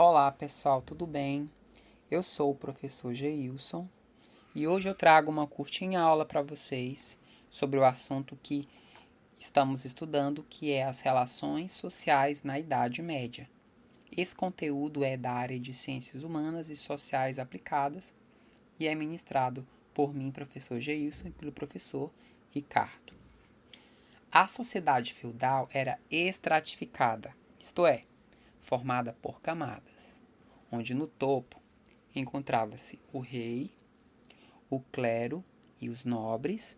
Olá pessoal, tudo bem? Eu sou o professor Geilson e hoje eu trago uma curtinha aula para vocês sobre o assunto que estamos estudando, que é as relações sociais na Idade Média. Esse conteúdo é da área de Ciências Humanas e Sociais Aplicadas e é ministrado por mim, professor Geilson, e pelo professor Ricardo. A sociedade feudal era estratificada, isto é, formada por camadas, onde no topo encontrava-se o rei, o clero e os nobres.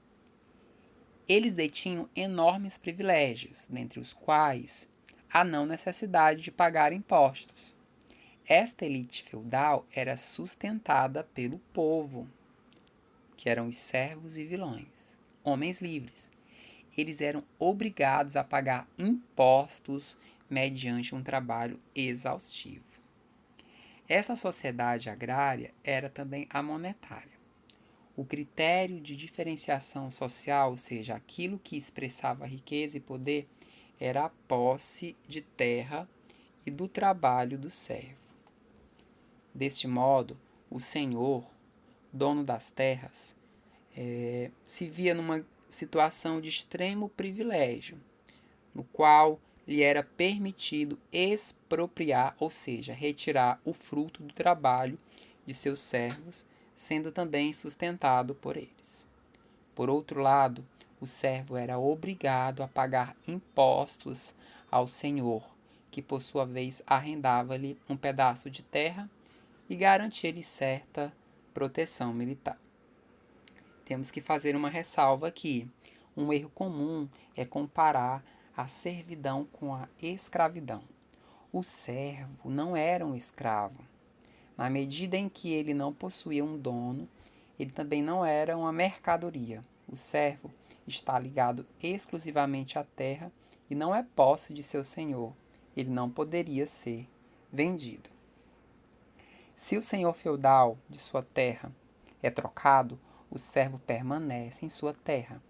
Eles detinham enormes privilégios, dentre os quais a não necessidade de pagar impostos. Esta elite feudal era sustentada pelo povo, que eram os servos e vilões, homens livres. Eles eram obrigados a pagar impostos mediante um trabalho exaustivo. Essa sociedade agrária era também a monetária. O critério de diferenciação social, ou seja, aquilo que expressava riqueza e poder, era a posse de terra e do trabalho do servo. Deste modo, o senhor, dono das terras, se via numa situação de extremo privilégio, no qual lhe era permitido expropriar, ou seja, retirar o fruto do trabalho de seus servos, sendo também sustentado por eles. Por outro lado, o servo era obrigado a pagar impostos ao senhor, que por sua vez arrendava-lhe um pedaço de terra e garantia-lhe certa proteção militar. Temos que fazer uma ressalva aqui. Um erro comum é comparar a servidão com a escravidão. O servo não era um escravo. Na medida em que ele não possuía um dono, ele também não era uma mercadoria. O servo está ligado exclusivamente à terra e não é posse de seu senhor. Ele não poderia ser vendido. Se o senhor feudal de sua terra é trocado, o servo permanece em sua terra.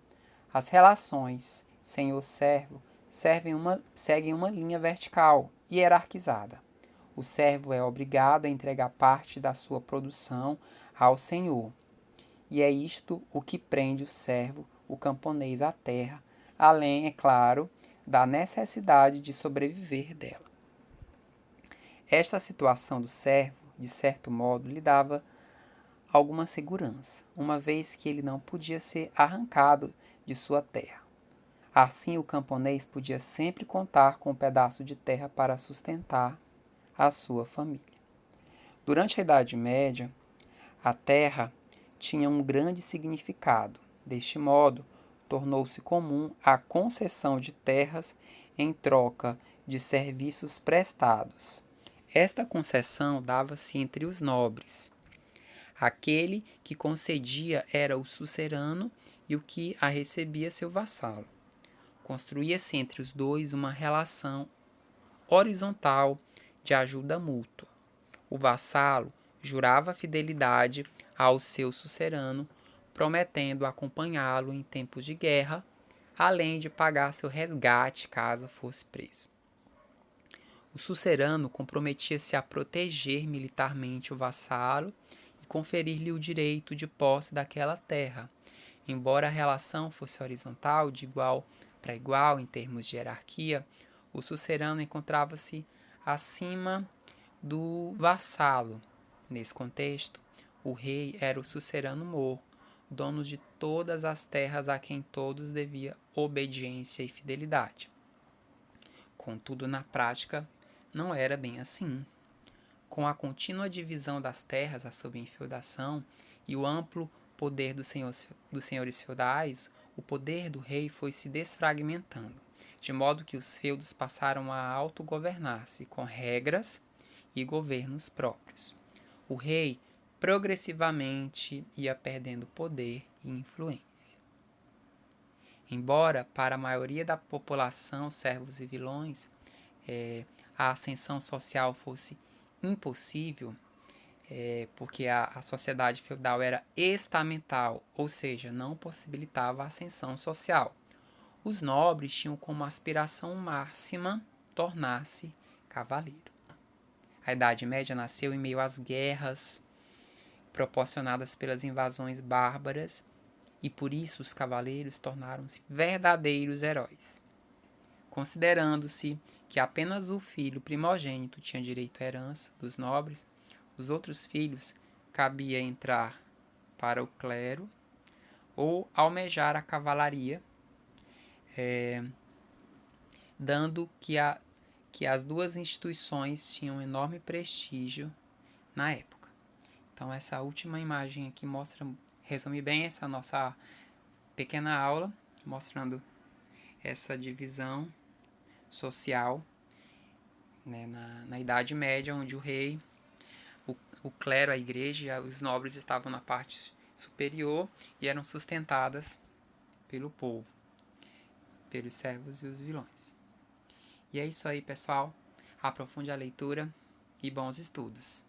As relações senhor-servo seguem uma linha vertical, hierarquizada. O servo é obrigado a entregar parte da sua produção ao senhor. E é isto o que prende o servo, o camponês à terra, além, é claro, da necessidade de sobreviver dela. Esta situação do servo, de certo modo, lhe dava alguma segurança, uma vez que ele não podia ser arrancado de sua terra. Assim, o camponês podia sempre contar com um pedaço de terra para sustentar a sua família. Durante a Idade Média, a terra tinha um grande significado. Deste modo, tornou-se comum a concessão de terras em troca de serviços prestados. Esta concessão dava-se entre os nobres. Aquele que concedia era o sucerano e o que a recebia seu vassalo. Construía-se entre os dois uma relação horizontal de ajuda mútua. O vassalo jurava fidelidade ao seu sucerano, prometendo acompanhá-lo em tempos de guerra, além de pagar seu resgate caso fosse preso. O sucerano comprometia-se a proteger militarmente o vassalo e conferir-lhe o direito de posse daquela terra. Embora a relação fosse horizontal, de igual para igual em termos de hierarquia, o sucerano encontrava-se acima do vassalo. Nesse contexto, o rei era o sucerano mor, dono de todas as terras a quem todos deviam obediência e fidelidade. Contudo, na prática, não era bem assim. Com a contínua divisão das terras sob infeudação e o amplo poder dos senhores feudais, o poder do rei foi se desfragmentando, de modo que os feudos passaram a autogovernar-se com regras e governos próprios. O rei progressivamente ia perdendo poder e influência. Embora para a maioria da população, servos e vilões, a ascensão social fosse impossível, porque a sociedade feudal era estamental, ou seja, não possibilitava a ascensão social. Os nobres tinham como aspiração máxima tornar-se cavaleiro. A Idade Média nasceu em meio às guerras proporcionadas pelas invasões bárbaras e por isso os cavaleiros tornaram-se verdadeiros heróis. Considerando-se que apenas o filho primogênito tinha direito à herança dos nobres, os outros filhos cabia entrar para o clero ou almejar a cavalaria, dando que as duas instituições tinham enorme prestígio na época. Então essa última imagem aqui resume bem essa nossa pequena aula, mostrando essa divisão social, né, na Idade Média, onde o rei, o clero, a igreja, os nobres estavam na parte superior e eram sustentadas pelo povo, pelos servos e os vilões. E é isso aí, pessoal. Aprofunde a leitura e bons estudos.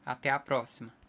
Até a próxima!